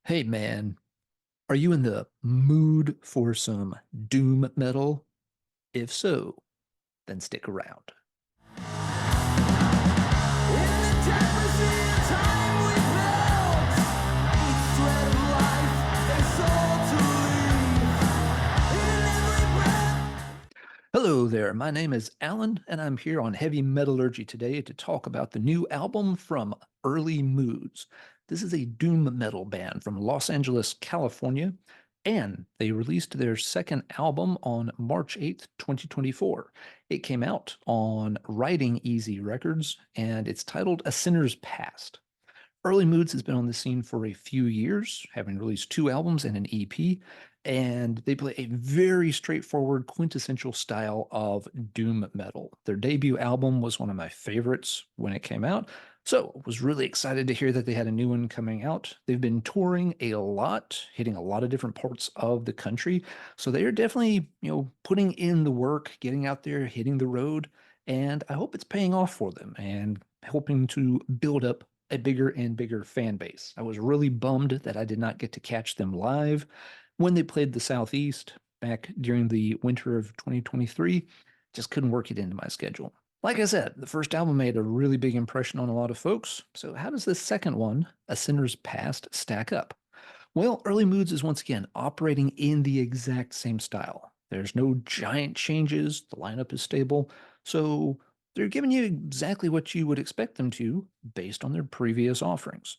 Hey man, are you in the mood for some doom metal? If so, then stick around. Hello there, my name is Alan, and I'm here on Heavy Metallurgy today to talk about the new album from Early Moods. This is a doom metal band from Los Angeles, California, and they released their second album on March 8th, 2024. It came out on Riding Easy Records, and it's titled A Sinner's Past. Early Moods has been on the scene for a few years, having released two albums and an EP, and they play a very straightforward, quintessential style of doom metal. Their debut album was one of my favorites when it came out, so I was really excited to hear that they had a new one coming out. They've been touring a lot, hitting a lot of different parts of the country, so they are definitely, putting in the work, getting out there, hitting the road, and I hope it's paying off for them and helping to build up a bigger and bigger fan base. I was really bummed that I did not get to catch them live when they played the Southeast back during the winter of 2023. Just couldn't work it into my schedule. Like I said, the first album made a really big impression on a lot of folks. So, how does this second one, A Sinner's Past, stack up? Well, Early Moods is once again operating in the exact same style. There's no giant changes, the lineup is stable, so they're giving you exactly what you would expect them to based on their previous offerings.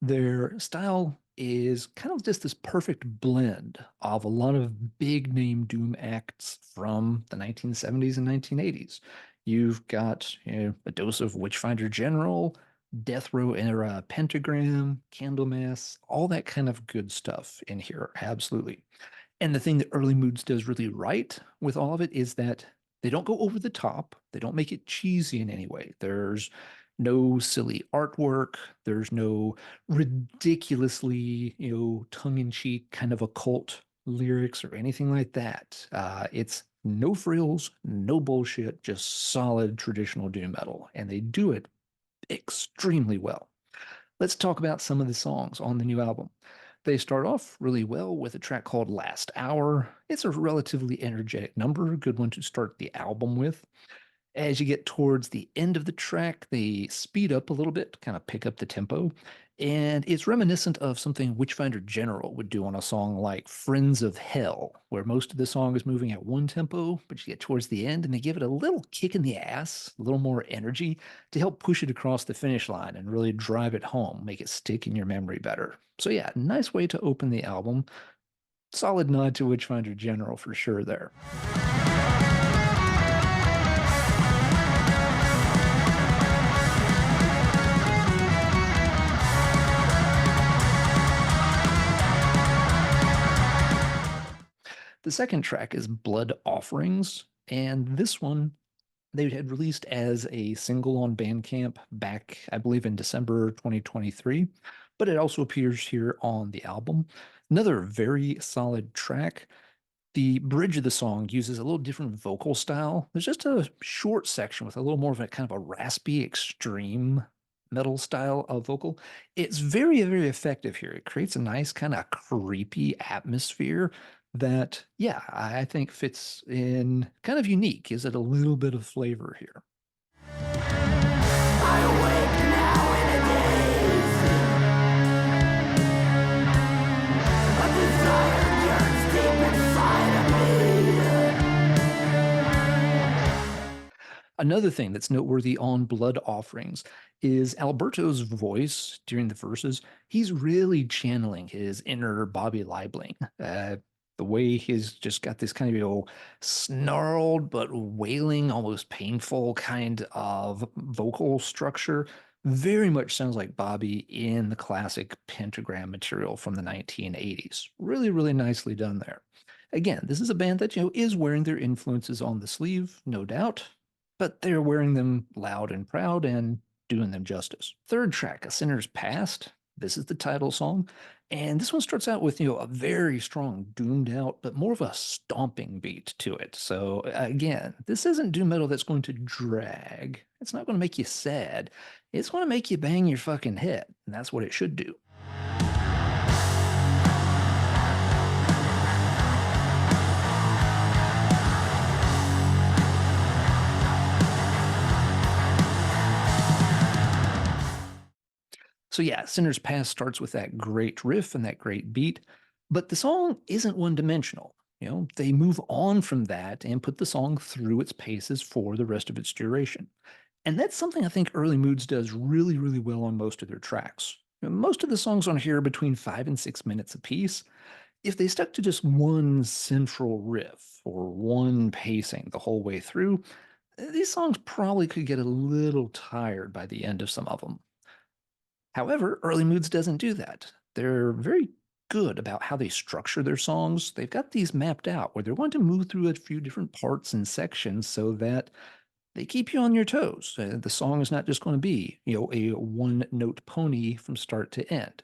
Their style is kind of just this perfect blend of a lot of big name Doom acts from the 1970s and 1980s. You've got a dose of Witchfinder General, Death Row era Pentagram, Candlemass, all that kind of good stuff in here. Absolutely. And the thing that Early Moods does really right with all of it is that they don't go over the top. They don't make it cheesy in any way. There's no silly artwork. There's no ridiculously, tongue-in-cheek kind of occult lyrics or anything like that. It's no frills, no bullshit, just solid traditional doom metal. And they do it extremely well. Let's talk about some of the songs on the new album. They start off really well with a track called Last Hour. It's a relatively energetic number, a good one to start the album with. As you get towards the end of the track, they speed up a little bit, kind of pick up the tempo, and it's reminiscent of something Witchfinder General would do on a song like Friends of Hell, where most of the song is moving at one tempo, but you get towards the end and they give it a little kick in the ass, a little more energy to help push it across the finish line and really drive it home, make it stick in your memory better. So yeah, nice way to open the album. Solid nod to Witchfinder General for sure there. The second track is Blood Offerings, and this one they had released as a single on Bandcamp back, I believe, in December 2023, but it also appears here on the album. Another very solid track. The bridge of the song uses a little different vocal style. There's just a short section with a little more of a kind of a raspy, extreme metal style of vocal. It's very, very effective here. It creates a nice kind of creepy atmosphere that, yeah, I think fits in kind of unique. Gives it a little bit of flavor here. I awake now in a daze. A desire yearns deep inside of me. Another thing that's noteworthy on Blood Offerings is Alberto's voice during the verses. He's really channeling his inner Bobby Liebling. The way he's just got this kind of, snarled but wailing, almost painful kind of vocal structure. Very much sounds like Bobby in the classic Pentagram material from the 1980s. Really, really nicely done there. Again, this is a band that, is wearing their influences on the sleeve, no doubt, but they're wearing them loud and proud and doing them justice. Third track, A Sinner's Past. This is the title song. And this one starts out with, a very strong, doomed out, but more of a stomping beat to it. So again, this isn't doom metal that's going to drag. It's not going to make you sad. It's going to make you bang your fucking head. And that's what it should do. So yeah, Sinner's Pass starts with that great riff and that great beat, but the song isn't one-dimensional. They move on from that and put the song through its paces for the rest of its duration. And that's something I think Early Moods does really, really well on most of their tracks. Most of the songs on here are between 5 and 6 minutes apiece. If they stuck to just one central riff or one pacing the whole way through, these songs probably could get a little tired by the end of some of them. However, Early Moods doesn't do that. They're very good about how they structure their songs. They've got these mapped out where they're going to move through a few different parts and sections so that they keep you on your toes. The song is not just going to be, a one note pony from start to end.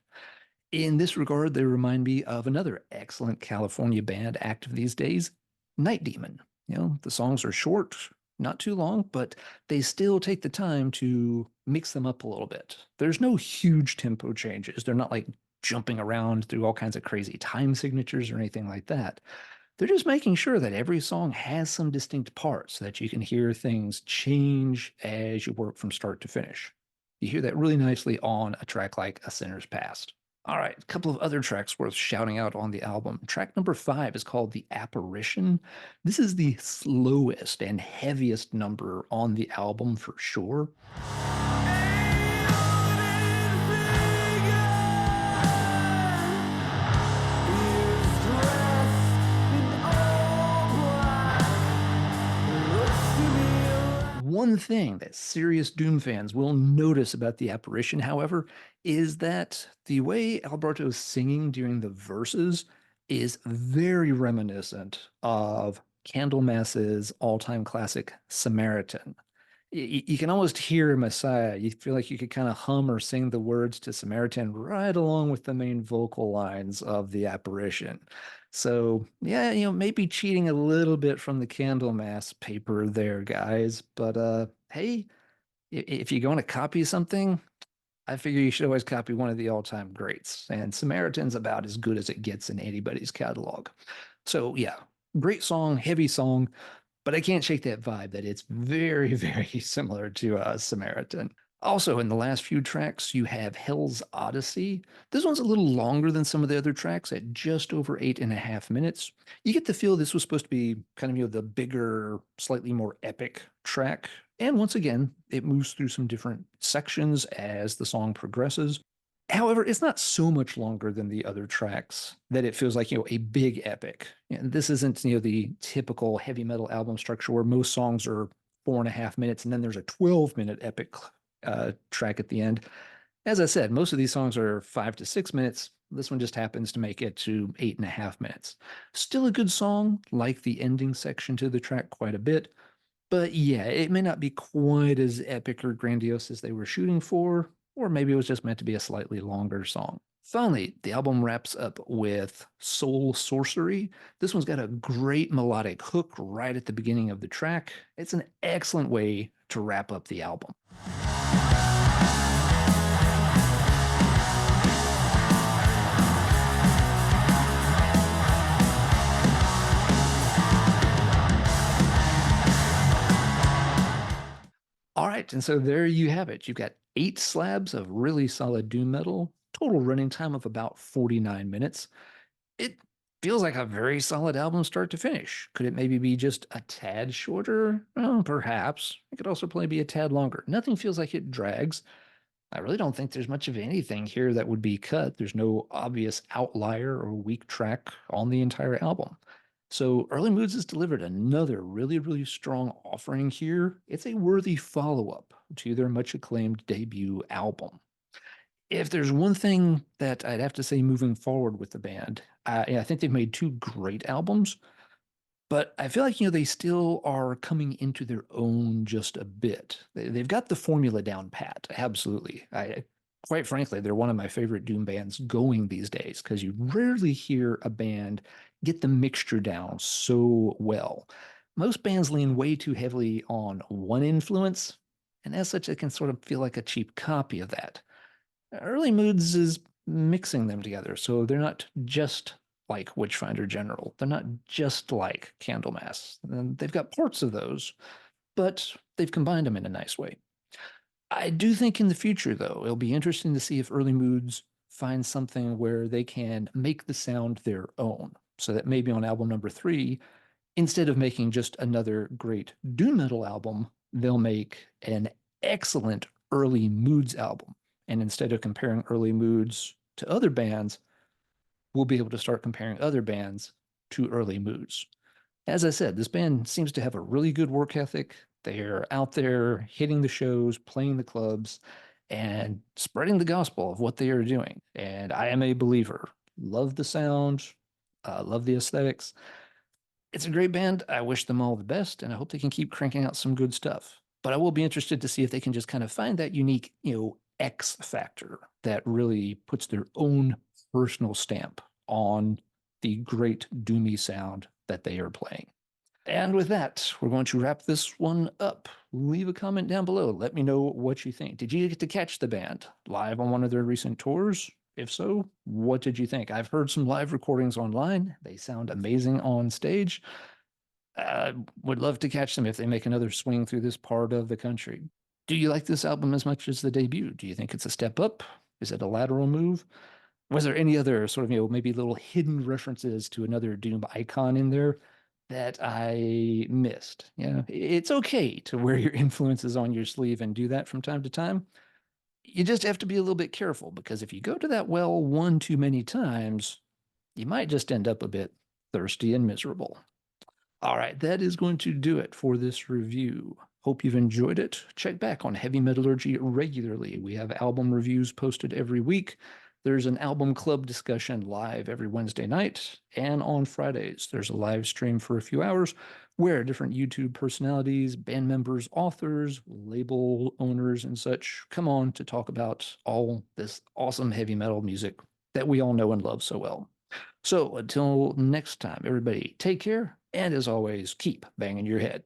In this regard, they remind me of another excellent California band active these days, Night Demon. The songs are short, not too long, but they still take the time to mix them up a little bit. There's no huge tempo changes. They're not like jumping around through all kinds of crazy time signatures or anything like that. They're just making sure that every song has some distinct parts so that you can hear things change as you work from start to finish. You hear that really nicely on a track like A Sinner's Past. All right, a couple of other tracks worth shouting out on the album. Track number 5 is called The Apparition. This is the slowest and heaviest number on the album for sure. One thing that serious Doom fans will notice about The Apparition, however, is that the way Alberto's singing during the verses is very reminiscent of Candlemass's all-time classic Samaritan. You can almost hear Messiah. You feel like you could kind of hum or sing the words to Samaritan right along with the main vocal lines of The Apparition. So, yeah, maybe cheating a little bit from the Candlemass paper there, guys. But hey, if you're going to copy something, I figure you should always copy one of the all-time greats. And Samaritan's about as good as it gets in anybody's catalog. So, yeah, great song, heavy song, but I can't shake that vibe that it's very, very similar to Samaritan. Also, in the last few tracks, you have Hell's Odyssey. This one's a little longer than some of the other tracks at just over 8.5 minutes. You get the feel this was supposed to be kind of, the bigger, slightly more epic track. And once again, it moves through some different sections as the song progresses. However, it's not so much longer than the other tracks that it feels like, a big epic. And this isn't, the typical heavy metal album structure where most songs are 4.5 minutes and then there's a 12-minute epic track at the end. As I said, most of these songs are 5 to 6 minutes. This one just happens to make it to 8.5 minutes. Still a good song, like the ending section to the track quite a bit. But yeah, it may not be quite as epic or grandiose as they were shooting for, or maybe it was just meant to be a slightly longer song. Finally, the album wraps up with Soul Sorcery. This one's got a great melodic hook right at the beginning of the track. It's an excellent way to wrap up the album. All right, and so there you have it. You've got 8 slabs of really solid doom metal, total running time of about 49 minutes. It feels like a very solid album start to finish. Could it maybe be just a tad shorter? Well, perhaps. It could also probably be a tad longer. Nothing feels like it drags. I really don't think there's much of anything here that would be cut. There's no obvious outlier or weak track on the entire album. So Early Moods has delivered another really, really strong offering here. It's a worthy follow-up to their much acclaimed debut album. If there's one thing that I'd have to say moving forward with the band, I think they've made 2 great albums, but I feel like, they still are coming into their own just a bit. They've got the formula down pat. Absolutely. Quite frankly, they're one of my favorite doom bands going these days because you rarely hear a band get the mixture down so well. Most bands lean way too heavily on one influence, and as such, it can sort of feel like a cheap copy of that. Early Moods is mixing them together, so they're not just like Witchfinder General. They're not just like Candlemass. And they've got parts of those, but they've combined them in a nice way. I do think in the future, though, it'll be interesting to see if Early Moods find something where they can make the sound their own. So that maybe on album number three, instead of making just another great doom metal album, they'll make an excellent Early Moods album. And instead of comparing Early Moods to other bands, we'll be able to start comparing other bands to Early Moods. As I said, this band seems to have a really good work ethic. They're out there hitting the shows, playing the clubs, and spreading the gospel of what they are doing. And I am a believer. Love the sound, love the aesthetics. It's a great band. I wish them all the best, and I hope they can keep cranking out some good stuff. But I will be interested to see if they can just kind of find that unique, X factor that really puts their own personal stamp on the great doomy sound that they are playing. And with that, we're going to wrap this one up. Leave a comment down below. Let me know what you think. Did you get to catch the band live on one of their recent tours? If so, what did you think? I've heard some live recordings online. They sound amazing on stage. Would love to catch them if they make another swing through this part of the country. Do you like this album as much as the debut? Do you think it's a step up? Is it a lateral move? Was there any other sort of, maybe little hidden references to another Doom icon in there that I missed? Yeah, it's okay to wear your influences on your sleeve and do that from time to time. You just have to be a little bit careful because if you go to that well one too many times, you might just end up a bit thirsty and miserable. All right, that is going to do it for this review. Hope you've enjoyed it. Check back on Heavy Metallurgy regularly. We have album reviews posted every week. There's an album club discussion live every Wednesday night. And on Fridays, there's a live stream for a few hours where different YouTube personalities, band members, authors, label owners, and such come on to talk about all this awesome heavy metal music that we all know and love so well. So until next time, everybody, take care. And as always, keep banging your head.